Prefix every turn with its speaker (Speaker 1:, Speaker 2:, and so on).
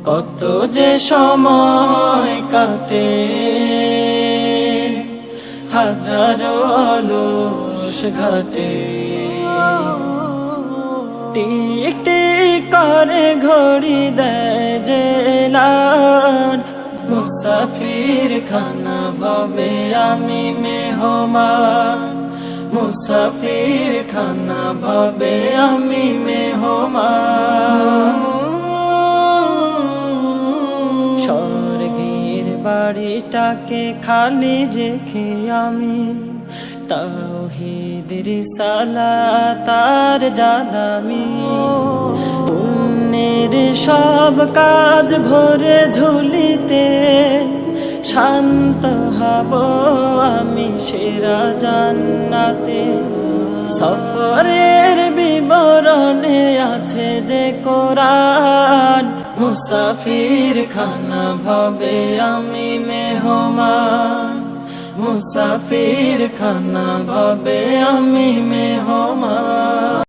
Speaker 1: কত যে সময় কাটে হাজারো অলস ঘাটে, টিক টিক করে ঘড়ি দেয় যে লাল, মুসাফির খানা ভাবে আমি মেহমান, মুসাফির খানা ভাবে আমি মেহমান। স্বর্গের বাড়িটাকে খালি রেখে আমি তাওহীদ রিসালাত আর জাদামি, পুণ্যের সব কাজ ভরে ঝুলিতে শান্ত হব আমি সেরা জান্নাতে। সফরের বিবরণে আছে যে কোরআন, মুসাফির খানা ভাবে আমি মেহমান, মুসাফির খানা ভাবে আমি মেহমান।